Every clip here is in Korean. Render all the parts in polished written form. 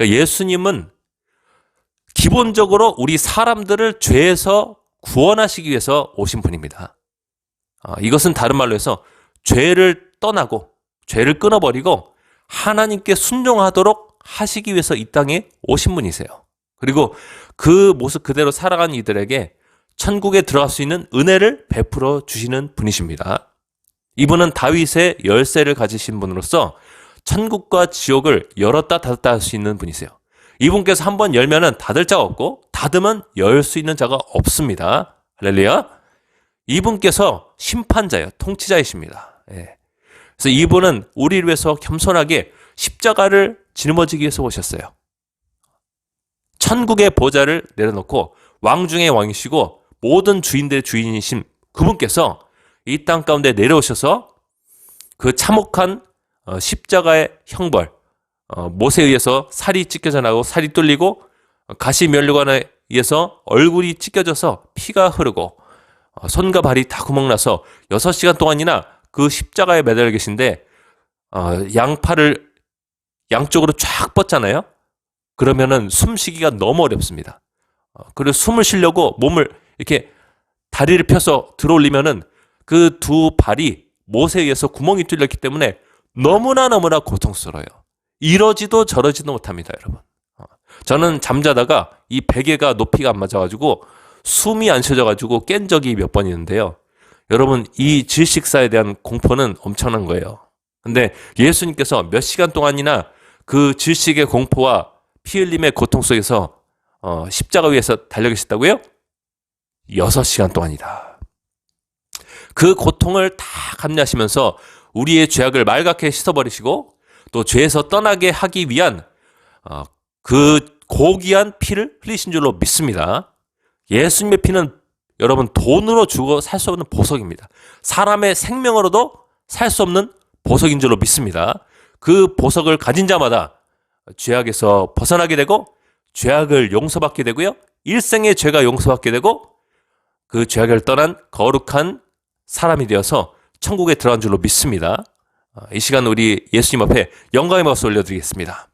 그러니까 예수님은 기본적으로 우리 사람들을 죄에서 구원하시기 위해서 오신 분입니다. 이것은 다른 말로 해서 죄를 떠나고 죄를 끊어버리고 하나님께 순종하도록 하시기 위해서 이 땅에 오신 분이세요. 그리고 그 모습 그대로 살아간 이들에게 천국에 들어갈 수 있는 은혜를 베풀어 주시는 분이십니다. 이분은 다윗의 열쇠를 가지신 분으로서 천국과 지옥을 열었다 닫았다 할 수 있는 분이세요. 이분께서 한번 열면은 닫을 자가 없고 닫으면 열 수 있는 자가 없습니다. 할렐루야. 이분께서 심판자예요. 통치자이십니다. 예. 그래서 이분은 우리를 위해서 겸손하게 십자가를 짊어지기 위해서 오셨어요. 천국의 보좌를 내려놓고 왕 중의 왕이시고 모든 주인들의 주인이신 그분께서 이 땅 가운데 내려오셔서 그 참혹한 십자가의 형벌, 못에 의해서 살이 찢겨져 나고 살이 뚫리고 가시면류관에 의해서 얼굴이 찢겨져서 피가 흐르고 손과 발이 다 구멍나서 6시간 동안이나 그 십자가에 매달려 계신데 양팔을 양쪽으로 쫙 뻗잖아요. 그러면은 숨쉬기가 너무 어렵습니다. 그리고 숨을 쉬려고 몸을 이렇게 다리를 펴서 들어올리면은 그 두 발이 못에 의해서 구멍이 뚫렸기 때문에 너무나 고통스러워요. 이러지도 저러지도 못합니다, 여러분. 저는 잠자다가 이 베개가 높이가 안 맞아가지고 숨이 안 쉬어져가지고 깬 적이 몇 번 있는데요. 여러분, 이 질식사에 대한 공포는 엄청난 거예요. 근데 예수님께서 몇 시간 동안이나 그 질식의 공포와 피 흘림의 고통 속에서 십자가 위에서 달려 계셨다고요? 6시간 동안이다. 그 고통을 다 감내하시면서 우리의 죄악을 말갛게 씻어버리시고 또 죄에서 떠나게 하기 위한 그 고귀한 피를 흘리신 줄로 믿습니다. 예수님의 피는 여러분 돈으로 주고 살 수 없는 보석입니다. 사람의 생명으로도 살 수 없는 보석인 줄로 믿습니다. 그 보석을 가진 자마다 죄악에서 벗어나게 되고 죄악을 용서받게 되고요. 일생의 죄가 용서받게 되고 그 죄악을 떠난 거룩한 사람이 되어서 천국에 들어간 줄로 믿습니다. 이 시간 우리 예수님 앞에 영광의 박수 올려드리겠습니다.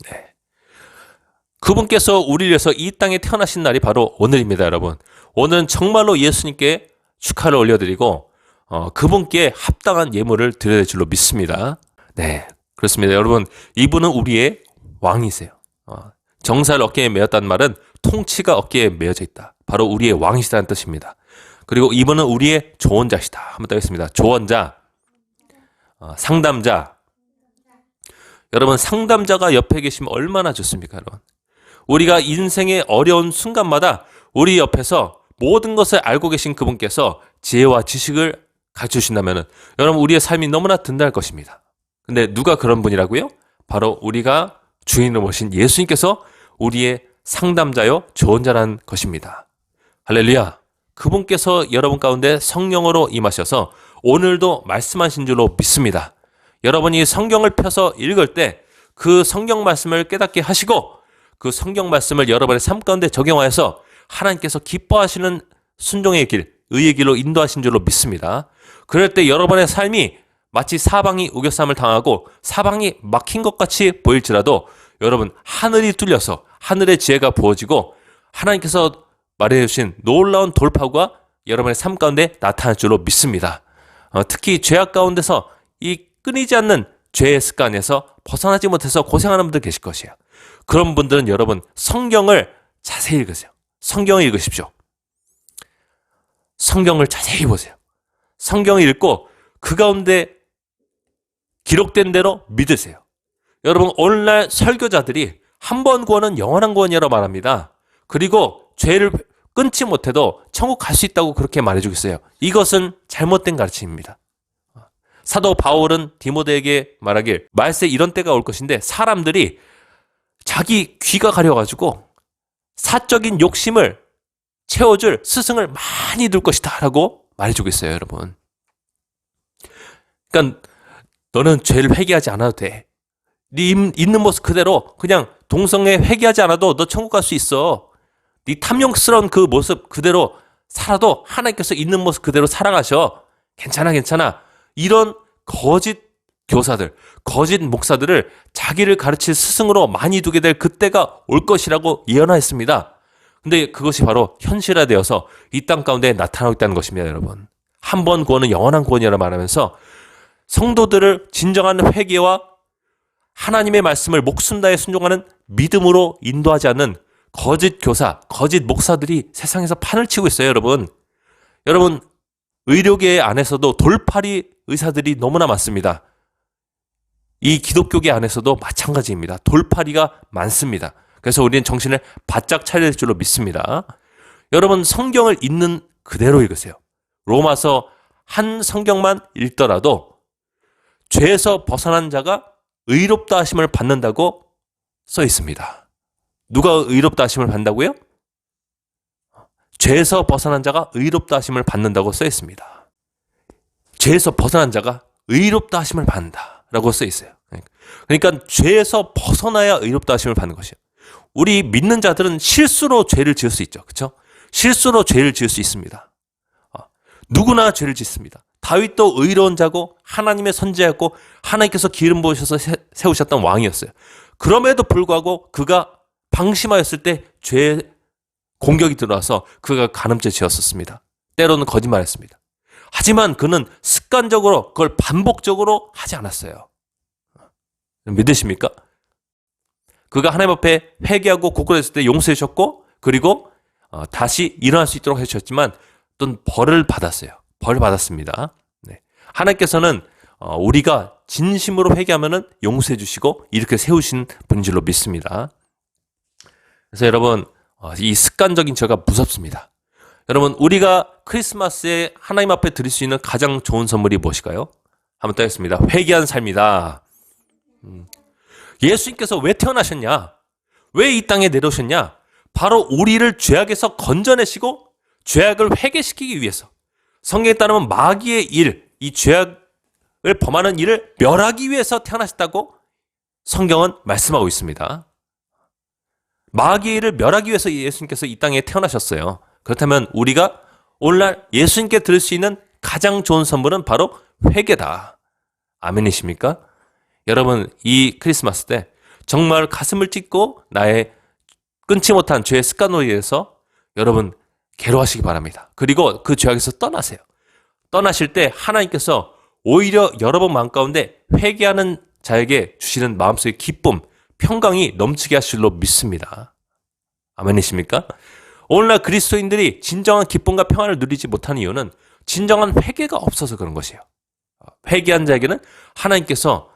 네. 그분께서 우리를 위해서 이 땅에 태어나신 날이 바로 오늘입니다, 여러분. 오늘은 정말로 예수님께 축하를 올려드리고 그분께 합당한 예물을 드려야 될 줄로 믿습니다. 네, 그렇습니다. 여러분, 이분은 우리의 왕이세요. 정사를 어깨에 메었다는 말은 통치가 어깨에 메어져 있다. 바로 우리의 왕이시다는 뜻입니다. 그리고 이분은 우리의 조언자시다. 한번 따겠습니다. 조언자, 상담자. 여러분, 상담자가 옆에 계시면 얼마나 좋습니까, 여러분? 우리가 인생의 어려운 순간마다 우리 옆에서 모든 것을 알고 계신 그분께서 지혜와 지식을 가르쳐 주신다면 여러분, 우리의 삶이 너무나 든든할 것입니다. 근데 누가 그런 분이라고요? 바로 우리가 주인으로 모신 예수님께서 우리의 상담자요 조언자라는 것입니다. 할렐루야. 그분께서 여러분 가운데 성령으로 임하셔서 오늘도 말씀하신 줄로 믿습니다. 여러분이 성경을 펴서 읽을 때 그 성경 말씀을 깨닫게 하시고 그 성경 말씀을 여러분의 삶 가운데 적용하여서 하나님께서 기뻐하시는 순종의 길, 의의 길로 인도하신 줄로 믿습니다. 그럴 때 여러분의 삶이 마치 사방이 우겨쌈을 당하고 사방이 막힌 것 같이 보일지라도 여러분, 하늘이 뚫려서 하늘의 지혜가 부어지고 하나님께서 말해주신 놀라운 돌파구가 여러분의 삶 가운데 나타날 줄로 믿습니다. 특히 죄악 가운데서 이 끊이지 않는 죄의 습관에서 벗어나지 못해서 고생하는 분들 계실 것이에요. 그런 분들은 여러분, 성경을 자세히 읽으세요. 성경을 읽으십시오. 성경을 자세히 보세요. 성경을 읽고 그 가운데 기록된 대로 믿으세요. 여러분, 오늘날 설교자들이 한 번 구원은 영원한 구원이라고 말합니다. 그리고 죄를 끊지 못해도 천국 갈 수 있다고 그렇게 말해주고 있어요. 이것은 잘못된 가르침입니다. 사도 바울은 디모데에게 말하길, 말세 이런 때가 올 것인데 사람들이 자기 귀가 가려가지고 사적인 욕심을 채워줄 스승을 많이 둘 것이다 라고 말해주고 있어요, 여러분. 그러니까 너는 죄를 회개하지 않아도 돼. 네 있는 모습 그대로 그냥 동성애 회개하지 않아도 너 천국 갈 수 있어. 네 탐욕스러운 그 모습 그대로 살아도 하나님께서 있는 모습 그대로 살아가셔. 괜찮아. 이런 거짓 교사들, 거짓 목사들을 자기를 가르칠 스승으로 많이 두게 될 그때가 올 것이라고 예언하였습니다. 근데 그것이 바로 현실화되어서 이 땅 가운데 나타나고 있다는 것입니다, 여러분. 한 번 구원은 영원한 구원이라 말하면서 성도들을 진정한 회개와 하나님의 말씀을 목숨 다해 순종하는 믿음으로 인도하지 않는 거짓 교사, 거짓 목사들이 세상에서 판을 치고 있어요, 여러분. 여러분, 의료계 안에서도 돌팔이 의사들이 너무나 많습니다. 이 기독교계 안에서도 마찬가지입니다. 돌팔이가 많습니다. 그래서 우리는 정신을 바짝 차릴 줄로 믿습니다. 여러분, 성경을 읽는 그대로 읽으세요. 로마서 한 성경만 읽더라도 죄에서 벗어난 자가 의롭다 하심을 받는다고 써 있습니다. 누가 의롭다 하심을 받는다고요? 죄에서 벗어난 자가 의롭다 하심을 받는다고 써 있습니다. 죄에서 벗어난 자가 의롭다 하심을 받는다라고 써 있어요. 그러니까 죄에서 벗어나야 의롭다 하심을 받는 것이에요. 우리 믿는 자들은 실수로 죄를 지을 수 있죠. 그렇죠? 실수로 죄를 지을 수 있습니다. 누구나 죄를 짓습니다. 다윗도 의로운 자고 하나님의 선지자였고 하나님께서 기름 부으셔서 세우셨던 왕이었어요. 그럼에도 불구하고 그가 방심하였을 때 죄의 공격이 들어와서 그가 간음죄 지었었습니다. 때로는 거짓말했습니다. 하지만 그는 습관적으로 그걸 반복적으로 하지 않았어요. 믿으십니까? 그가 하나님 앞에 회개하고 고백했을 때 용서해 주셨고 그리고 다시 일어날 수 있도록 해주셨지만 또 벌을 받았어요. 벌을 받았습니다. 네. 하나님께서는 우리가 진심으로 회개하면은 용서해 주시고 이렇게 세우신 분줄로 믿습니다. 그래서 여러분 이 습관적인 죄가 무섭습니다. 여러분 우리가 크리스마스에 하나님 앞에 드릴 수 있는 가장 좋은 선물이 무엇일까요? 한번 따겠습니다. 회개한 삶이다. 예수님께서 왜 태어나셨냐? 왜 이 땅에 내려오셨냐? 바로 우리를 죄악에서 건져내시고 죄악을 회개시키기 위해서 성경에 따르면 마귀의 일, 이 죄악을 범하는 일을 멸하기 위해서 태어나셨다고 성경은 말씀하고 있습니다. 마귀의 일을 멸하기 위해서 예수님께서 이 땅에 태어나셨어요. 그렇다면 우리가 오늘날 예수님께 드릴 수 있는 가장 좋은 선물은 바로 회개다. 아멘이십니까? 여러분 이 크리스마스 때 정말 가슴을 찢고 나의 끊지 못한 죄의 습관으로 인해서 여러분 괴로워하시기 바랍니다. 그리고 그 죄악에서 떠나세요. 떠나실 때 하나님께서 오히려 여러분 마음 가운데 회개하는 자에게 주시는 마음속의 기쁨, 평강이 넘치게 하실 줄로 믿습니다. 아멘이십니까? 오늘날 그리스도인들이 진정한 기쁨과 평안을 누리지 못하는 이유는 진정한 회개가 없어서 그런 것이에요. 회개한 자에게는 하나님께서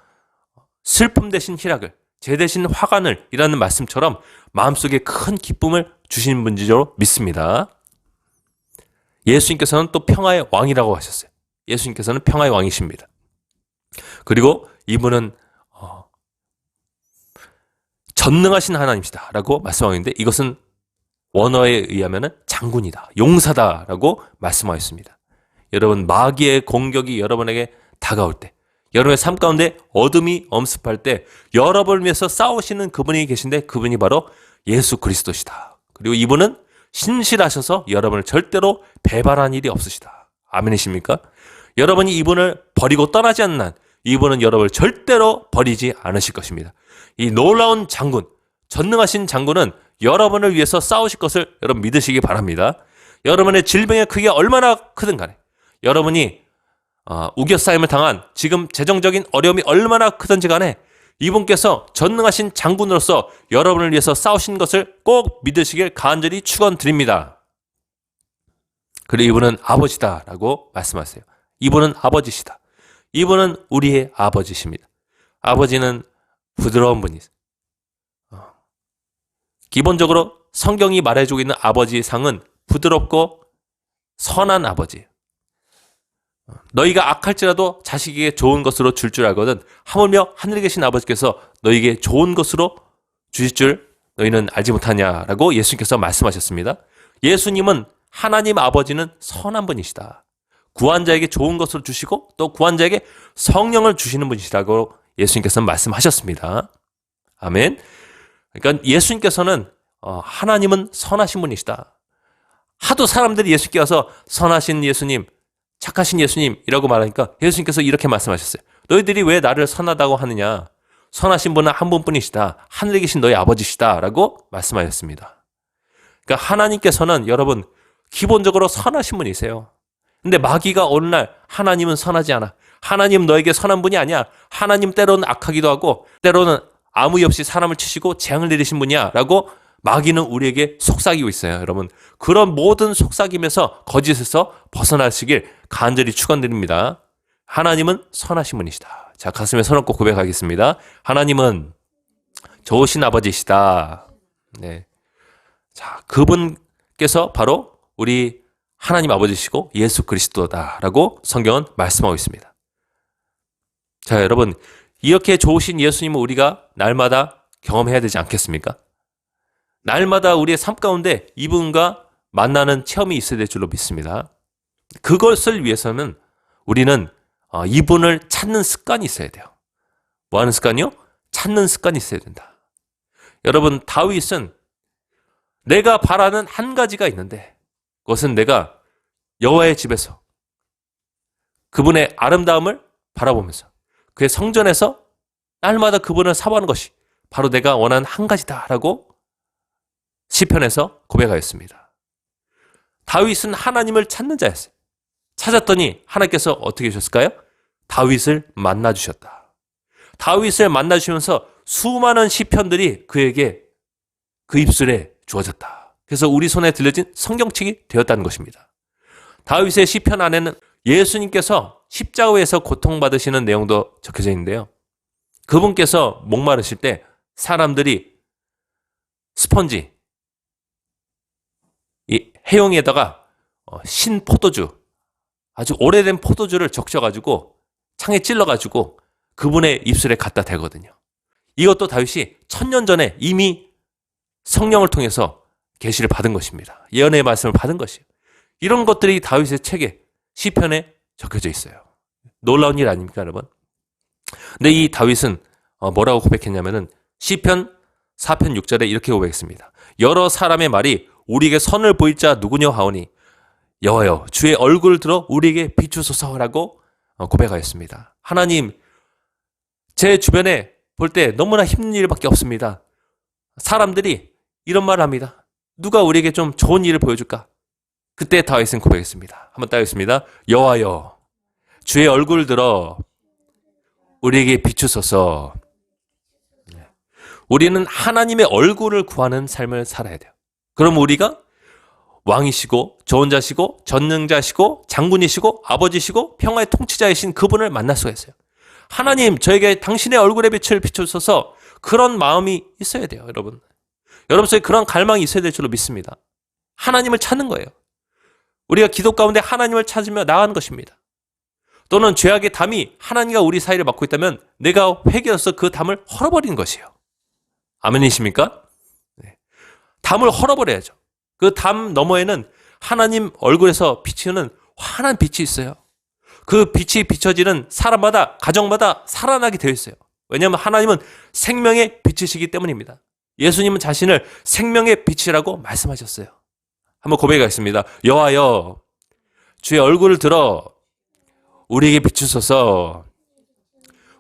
슬픔 대신 희락을, 죄 대신 화관을 이라는 말씀처럼 마음속에 큰 기쁨을 주시는 분이죠 믿습니다. 예수님께서는 또 평화의 왕이라고 하셨어요. 예수님께서는 평화의 왕이십니다. 그리고 이분은 전능하신 하나님이시다 라고 말씀하고 있는데 이것은 원어에 의하면 장군이다, 용사다 라고 말씀하였습니다. 여러분 마귀의 공격이 여러분에게 다가올 때 여러분의 삶 가운데 어둠이 엄습할 때 여러분을 위해서 싸우시는 그분이 계신데 그분이 바로 예수 그리스도시다. 그리고 이분은 신실하셔서 여러분을 절대로 배반한 일이 없으시다. 아멘이십니까? 여러분이 이분을 버리고 떠나지 않는 한 이분은 여러분을 절대로 버리지 않으실 것입니다. 이 놀라운 장군, 전능하신 장군은 여러분을 위해서 싸우실 것을 여러분 믿으시기 바랍니다. 여러분의 질병의 크기가 얼마나 크든 간에 여러분이 우겨싸임을 당한 지금 재정적인 어려움이 얼마나 크든지 간에 이분께서 전능하신 장군으로서 여러분을 위해서 싸우신 것을 꼭 믿으시길 간절히 축원드립니다. 그리고 이분은 아버지다라고 말씀하세요. 이분은 아버지시다. 이분은 우리의 아버지십니다. 아버지는 부드러운 분이세요. 기본적으로 성경이 말해주고 있는 아버지의 상은 부드럽고 선한 아버지예요. 너희가 악할지라도 자식에게 좋은 것으로 줄 줄 알거든 하물며 하늘에 계신 아버지께서 너희에게 좋은 것으로 주실 줄 너희는 알지 못하냐라고 예수님께서 말씀하셨습니다. 예수님은 하나님 아버지는 선한 분이시다. 구한 자에게 좋은 것으로 주시고 또 구한 자에게 성령을 주시는 분이시라고 예수님께서는 말씀하셨습니다. 아멘. 그러니까 예수님께서는 하나님은 선하신 분이시다. 하도 사람들이 예수님께 와서 선하신 예수님, 착하신 예수님이라고 말하니까 예수님께서 이렇게 말씀하셨어요. 너희들이 왜 나를 선하다고 하느냐? 선하신 분은 한 분뿐이시다. 하늘에 계신 너희 아버지시다. 라고 말씀하셨습니다. 그러니까 하나님께서는 여러분 기본적으로 선하신 분이세요. 근데 마귀가 어느 날 하나님은 선하지 않아. 하나님 너에게 선한 분이 아니야. 하나님 때로는 악하기도 하고 때로는 아무 이유 없이 사람을 치시고 재앙을 내리신 분이야. 라고 마귀는 우리에게 속삭이고 있어요. 여러분 그런 모든 속삭임에서 거짓에서 벗어나시길 간절히 축원드립니다. 하나님은 선하신 분이시다. 자, 가슴에 손 얹고 고백하겠습니다. 하나님은 좋으신 아버지시다. 네. 자, 그분께서 바로 우리 하나님 아버지시고 예수 그리스도다라고 성경은 말씀하고 있습니다. 자, 여러분 이렇게 좋으신 예수님을 우리가 날마다 경험해야 되지 않겠습니까? 날마다 우리의 삶 가운데 이분과 만나는 체험이 있어야 될 줄로 믿습니다. 그것을 위해서는 우리는 이분을 찾는 습관이 있어야 돼요. 뭐 하는 습관이요? 찾는 습관이 있어야 된다. 여러분 다윗은 내가 바라는 한 가지가 있는데 그것은 내가 여호와의 집에서 그분의 아름다움을 바라보면서 그의 성전에서 날마다 그분을 사모하는 것이 바로 내가 원하는 한 가지다라고 시편에서 고백하였습니다. 다윗은 하나님을 찾는 자였어요. 찾았더니 하나님께서 어떻게 하셨을까요? 다윗을 만나주셨다. 다윗을 만나주시면서 수많은 시편들이 그에게 그 입술에 주어졌다. 그래서 우리 손에 들려진 성경책이 되었다는 것입니다. 다윗의 시편 안에는 예수님께서 십자가에서 고통받으시는 내용도 적혀져 있는데요. 그분께서 목마르실 때 사람들이 스펀지, 이 해용에다가 신 포도주, 아주 오래된 포도주를 적셔가지고 창에 찔러가지고 그분의 입술에 갖다 대거든요. 이것도 다윗이 1000년 전에 이미 성령을 통해서 계시를 받은 것입니다. 예언의 말씀을 받은 것이에요. 이런 것들이 다윗의 책에 시편에 적혀져 있어요. 놀라운 일 아닙니까, 여러분? 근데 이 다윗은 뭐라고 고백했냐면은 시편 4편 6절에 이렇게 고백했습니다. 여러 사람의 말이 우리에게 선을 보일 자 누구냐 하오니 여호와여 주의 얼굴을 들어 우리에게 비추소서라고 고백하였습니다. 하나님, 제 주변에 볼 때 너무나 힘든 일밖에 없습니다. 사람들이 이런 말을 합니다. 누가 우리에게 좀 좋은 일을 보여줄까? 그때 다윗은 고백했습니다. 한번 따겠습니다. 여호와여 주의 얼굴을 들어 우리에게 비추소서. 우리는 하나님의 얼굴을 구하는 삶을 살아야 돼요. 그럼 우리가 왕이시고 좋은 자시고 전능자시고 장군이시고 아버지시고 평화의 통치자이신 그분을 만날 수가 있어요. 하나님 저에게 당신의 얼굴의 빛을 비추소서. 그런 마음이 있어야 돼요. 여러분 속에 그런 갈망이 있어야 될 줄로 믿습니다. 하나님을 찾는 거예요. 우리가 기도 가운데 하나님을 찾으며 나아가는 것입니다. 또는 죄악의 담이 하나님과 우리 사이를 막고 있다면 내가 회개해서 그 담을 헐어버리는 것이에요. 아멘이십니까? 네. 담을 헐어버려야죠. 그 담 너머에는 하나님 얼굴에서 비치는 환한 빛이 있어요. 그 빛이 비춰지는 사람마다 가정마다 살아나게 되어 있어요. 왜냐하면 하나님은 생명의 빛이시기 때문입니다. 예수님은 자신을 생명의 빛이라고 말씀하셨어요. 한번 고백하겠습니다. 여호와여 주의 얼굴을 들어 우리에게 비추소서.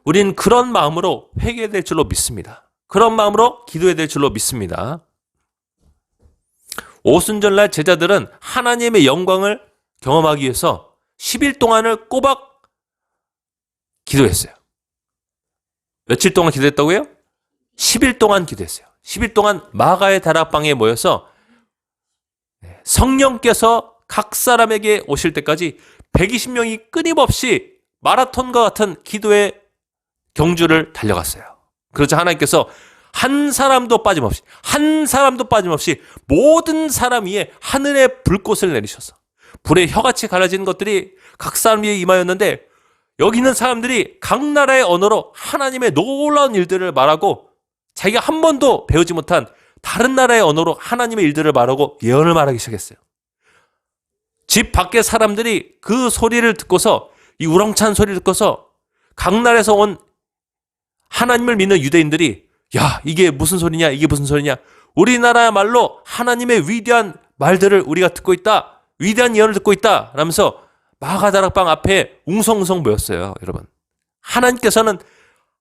우린 그런 마음으로 회개될 줄로 믿습니다. 그런 마음으로 기도해야 될 줄로 믿습니다. 오순절날 제자들은 하나님의 영광을 경험하기 위해서 10일 동안을 꼬박 기도했어요. 며칠 동안 기도했다고요? 10일 동안 기도했어요. 10일 동안 마가의 다락방에 모여서 성령께서 각 사람에게 오실 때까지 120명이 끊임없이 마라톤과 같은 기도의 경주를 달려갔어요. 그러자 하나님께서 한 사람도 빠짐없이 모든 사람 위에 하늘의 불꽃을 내리셔서 불의 혀같이 갈라진 것들이 각 사람 위에 임하였는데 여기 있는 사람들이 각 나라의 언어로 하나님의 놀라운 일들을 말하고 자기가 한 번도 배우지 못한 다른 나라의 언어로 하나님의 일들을 말하고 예언을 말하기 시작했어요. 집 밖의 사람들이 그 소리를 듣고서 이 우렁찬 소리를 듣고서 각 나라에서 온 하나님을 믿는 유대인들이 야 이게 무슨 소리냐 이게 무슨 소리냐 우리나라 말로 하나님의 위대한 말들을 우리가 듣고 있다. 위대한 예언을 듣고 있다. 라면서 마가다락방 앞에 웅성웅성 모였어요. 여러분 하나님께서는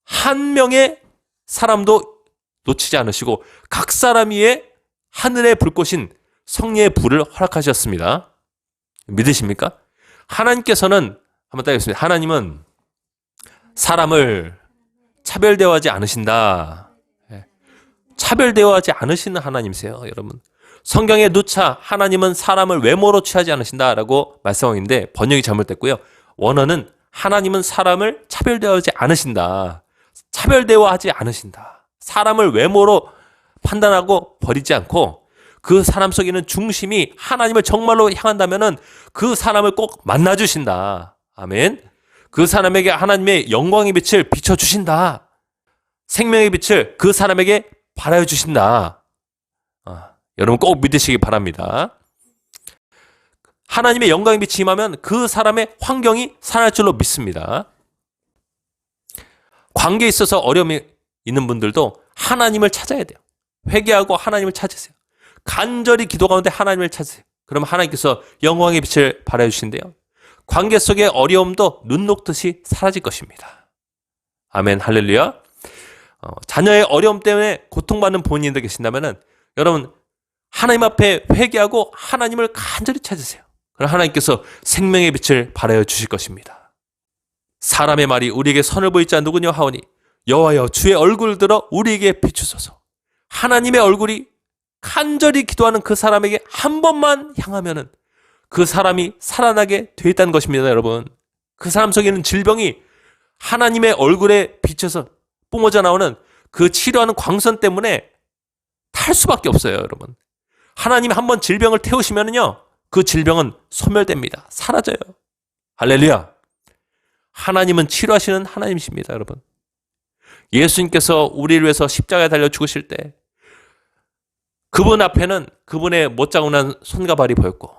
한 명의 사람도 놓치지 않으시고 각 사람 위에 하늘의 불꽃인 성령의 불을 허락하셨습니다. 믿으십니까? 하나님께서는 한번 따겠습니다. 하나님은 사람을 차별대우하지 않으신다. 차별대우하지 않으시는 하나님이세요, 여러분. 성경에 누차 하나님은 사람을 외모로 취하지 않으신다라고 말씀하고 있는데 번역이 잘못됐고요. 원어는 하나님은 사람을 차별대우하지 않으신다. 차별대우하지 않으신다. 사람을 외모로 판단하고 버리지 않고 그 사람 속에 있는 중심이 하나님을 정말로 향한다면은 그 사람을 꼭 만나주신다. 아멘. 그 사람에게 하나님의 영광의 빛을 비춰주신다. 생명의 빛을 그 사람에게 발하여주신다. 여러분 꼭 믿으시기 바랍니다. 하나님의 영광의 빛이 임하면 그 사람의 환경이 살아날 줄로 믿습니다. 관계에 있어서 어려움이 있는 분들도 하나님을 찾아야 돼요. 회개하고 하나님을 찾으세요. 간절히 기도 가운데 하나님을 찾으세요. 그럼 하나님께서 영광의 빛을 발하여 주신대요. 관계 속의 어려움도 눈 녹듯이 사라질 것입니다. 아멘, 할렐루야. 자녀의 어려움 때문에 고통받는 본인들 계신다면은 여러분 하나님 앞에 회개하고 하나님을 간절히 찾으세요. 그럼 하나님께서 생명의 빛을 발하여 주실 것입니다. 사람의 말이 우리에게 선을 보일 자 누구냐 하오니 여호와여 주의 얼굴을 들어 우리에게 비추소서. 하나님의 얼굴이 간절히 기도하는 그 사람에게 한 번만 향하면은 그 사람이 살아나게 돼 있다는 것입니다, 여러분. 그 사람 속에 있는 질병이 하나님의 얼굴에 비춰서 뿜어져 나오는 그 치료하는 광선 때문에 탈 수밖에 없어요, 여러분. 하나님이 한번 질병을 태우시면은요, 그 질병은 소멸됩니다. 사라져요. 할렐루야. 하나님은 치료하시는 하나님이십니다, 여러분. 예수님께서 우리를 위해서 십자가에 달려 죽으실 때 그분 앞에는 그분의 못자국난 손과 발이 보였고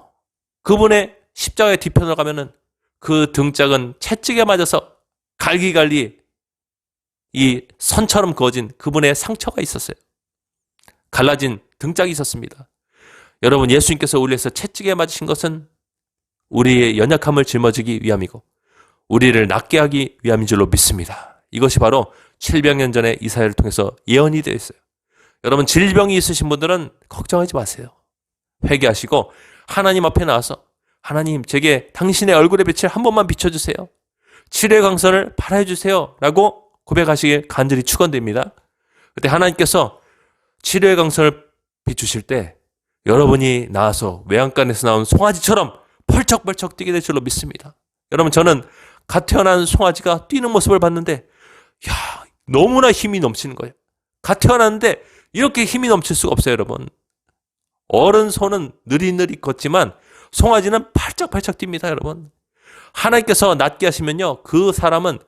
그분의 십자가의 뒤편으로 가면은 그 등짝은 채찍에 맞아서 갈기갈기 이 선처럼 그어진 그분의 상처가 있었어요. 갈라진 등짝이 있었습니다. 여러분, 예수님께서 우리를 위해서 채찍에 맞으신 것은 우리의 연약함을 짊어지기 위함이고 우리를 낫게 하기 위함인 줄로 믿습니다. 이것이 바로 700년 전에 이사야를 통해서 예언이 되어 있어요. 여러분, 질병이 있으신 분들은 걱정하지 마세요. 회개하시고 하나님 앞에 나와서 하나님, 제게 당신의 얼굴의 빛을 한 번만 비춰주세요. 치료의 광선을 발하여주세요. 라고 고백하시길 간절히 축원드립니다. 그때 하나님께서 치료의 광선을 비추실 때 여러분이 나와서 외양간에서 나온 송아지처럼 펄쩍펄쩍 뛰게 될 줄로 믿습니다. 여러분, 저는 갓 태어난 송아지가 뛰는 모습을 봤는데 너무나 힘이 넘치는 거예요. 갓 태어났는데 이렇게 힘이 넘칠 수가 없어요, 여러분. 어른 손은 느릿느릿 걷지만 송아지는 팔짝팔짝 뜁니다, 여러분. 하나님께서 낫게 하시면요, 그 사람은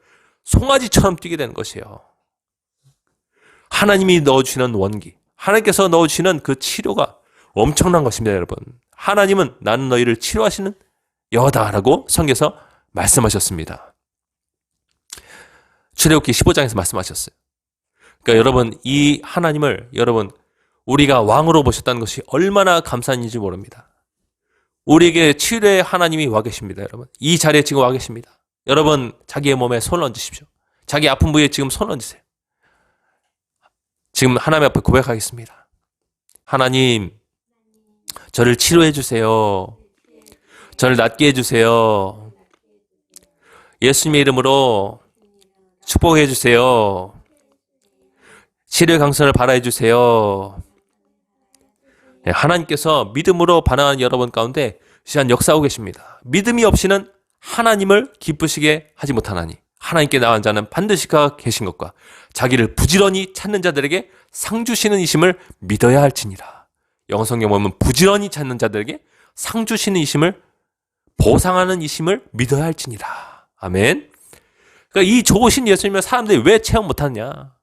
송아지처럼 뛰게 되는 것이에요. 하나님이 넣어주시는 원기, 하나님께서 넣어주시는 그 치료가 엄청난 것입니다, 여러분. 하나님은 나는 너희를 치료하시는 여호다라고 성경에서 말씀하셨습니다. 출애굽기 15장에서 말씀하셨어요. 그러니까 여러분, 이 하나님을 여러분 우리가 왕으로 보셨다는 것이 얼마나 감사한 일인지 모릅니다. 우리에게 치료의 하나님이 와 계십니다, 여러분. 이 자리에 지금 와 계십니다. 여러분, 자기의 몸에 손을 얹으십시오. 자기 아픈 부위에 지금 손을 얹으세요. 지금 하나님 앞에 고백하겠습니다. 하나님, 저를 치료해 주세요. 저를 낫게 해주세요. 예수님의 이름으로 축복해 주세요. 치료의 강선을 발하해 주세요. 하나님께서 믿음으로 반응하는 여러분 가운데 시간 역사하고 계십니다. 믿음이 없이는 하나님을 기쁘시게 하지 못하나니 하나님께 나간 자는 반드시 가 계신 것과 자기를 부지런히 찾는 자들에게 상 주시는 이심을 믿어야 할지니라. 영어 성경 보면 부지런히 찾는 자들에게 상 주시는 이심을 보상하는 이심을 믿어야 할지니라. 아멘. 그러니까 이 좋으신 예수님을 사람들이 왜 체험 못하느냐?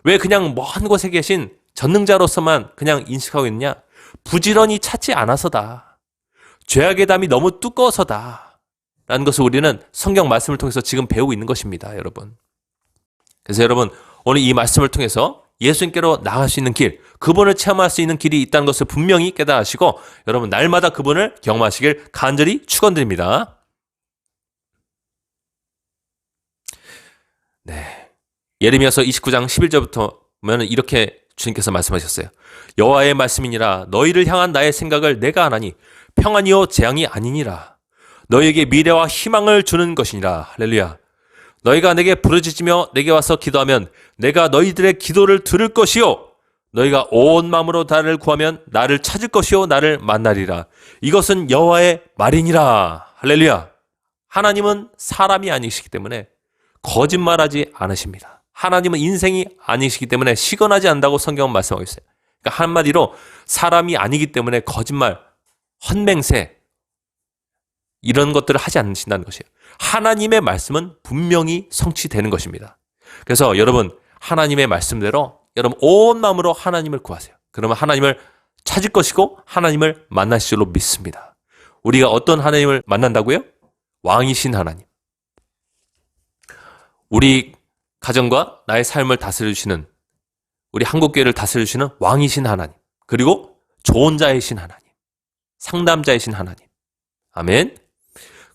왜 그냥 먼 곳에 계신 전능자로서만 그냥 인식하고 있느냐? 부지런히 찾지 않아서다. 죄악의 담이 너무 두꺼워서다. 라는 것을 우리는 성경 말씀을 통해서 지금 배우고 있는 것입니다, 여러분. 그래서 여러분, 오늘 이 말씀을 통해서 예수님께로 나갈 수 있는 길, 그분을 체험할 수 있는 길이 있다는 것을 분명히 깨달으시고 여러분 날마다 그분을 경험하시길 간절히 축원드립니다. 네. 예레미야서 29장 11절부터 보면 이렇게 주님께서 말씀하셨어요. 여호와의 말씀이니라 너희를 향한 나의 생각을 내가 아나니 평안이요 재앙이 아니니라. 너희에게 미래와 희망을 주는 것이니라. 할렐루야. 너희가 내게 부르짖으며 내게 와서 기도하면 내가 너희들의 기도를 들을 것이요 너희가 온 마음으로 나를 구하면 나를 찾을 것이요 나를 만나리라. 이것은 여호와의 말이니라. 할렐루야. 하나님은 사람이 아니시기 때문에 거짓말하지 않으십니다. 하나님은 인생이 아니시기 때문에 시건하지 않는다고 성경은 말씀하고 있어요. 그러니까 한마디로 사람이 아니기 때문에 거짓말, 헌맹세 이런 것들을 하지 않으신다는 것이에요. 하나님의 말씀은 분명히 성취되는 것입니다. 그래서 여러분 하나님의 말씀대로 여러분 온 마음으로 하나님을 구하세요. 그러면 하나님을 찾을 것이고 하나님을 만나실 줄로 믿습니다. 우리가 어떤 하나님을 만난다고요? 왕이신 하나님. 우리 가정과 나의 삶을 다스려주시는 우리 한국교회를 다스려주시는 왕이신 하나님. 그리고 조언자이신 하나님. 상담자이신 하나님. 아멘.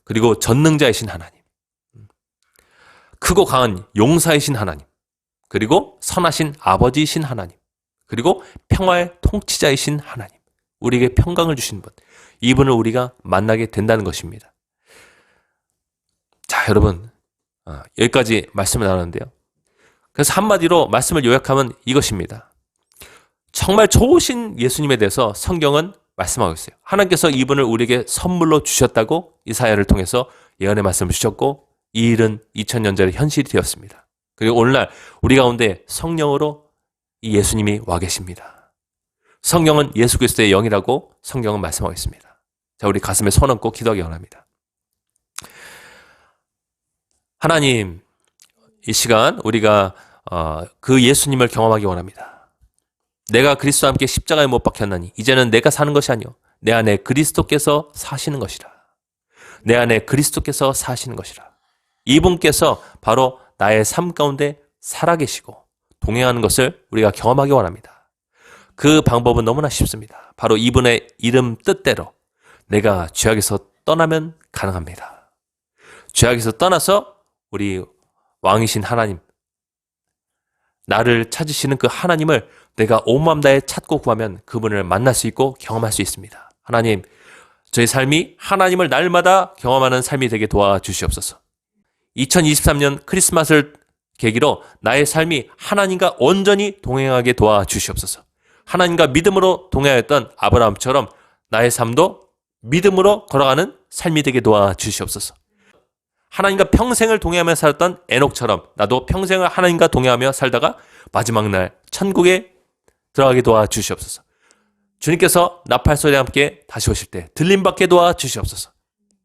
그리고 전능자이신 하나님. 크고 강한 용사이신 하나님. 그리고 선하신 아버지이신 하나님. 그리고 평화의 통치자이신 하나님. 우리에게 평강을 주신 분. 이분을 우리가 만나게 된다는 것입니다. 자, 여러분. 여기까지 말씀을 나눴는데요. 그래서 한마디로 말씀을 요약하면 이것입니다. 정말 좋으신 예수님에 대해서 성경은 말씀하고 있어요. 하나님께서 이분을 우리에게 선물로 주셨다고 이사야를 통해서 예언의 말씀을 주셨고 이 일은 2000년 전에 현실이 되었습니다. 그리고 오늘날 우리 가운데 성령으로 이 예수님이 와 계십니다. 성령은 예수 그리스도의 영이라고 성경은 말씀하고 있습니다. 자, 우리 가슴에 손 얹고 기도하기 원합니다. 하나님, 이 시간 우리가 그 예수님을 경험하기 원합니다. 내가 그리스도와 함께 십자가에 못 박혔나니 이제는 내가 사는 것이 아니요 내 안에 그리스도께서 사시는 것이라. 내 안에 그리스도께서 사시는 것이라. 이분께서 바로 나의 삶 가운데 살아계시고 동행하는 것을 우리가 경험하기 원합니다. 그 방법은 너무나 쉽습니다. 바로 이분의 이름 뜻대로 내가 죄악에서 떠나면 가능합니다. 죄악에서 떠나서 우리 왕이신 하나님, 나를 찾으시는 그 하나님을 내가 온 마음 다해 찾고 구하면 그분을 만날 수 있고 경험할 수 있습니다. 하나님, 저희 삶이 하나님을 날마다 경험하는 삶이 되게 도와주시옵소서. 2023년 크리스마스를 계기로 나의 삶이 하나님과 온전히 동행하게 도와주시옵소서. 하나님과 믿음으로 동행하였던 아브라함처럼 나의 삶도 믿음으로 걸어가는 삶이 되게 도와주시옵소서. 하나님과 평생을 동행하며 살았던 에녹처럼 나도 평생을 하나님과 동행하며 살다가 마지막 날 천국에 들어가게 도와주시옵소서. 주님께서 나팔소리와 함께 다시 오실 때 들림받게 도와주시옵소서.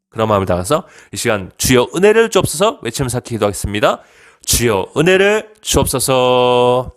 그런 마음을 담아서 이 시간 주여 은혜를 주옵소서 외치면서 기도하겠습니다. 주여 은혜를 주옵소서.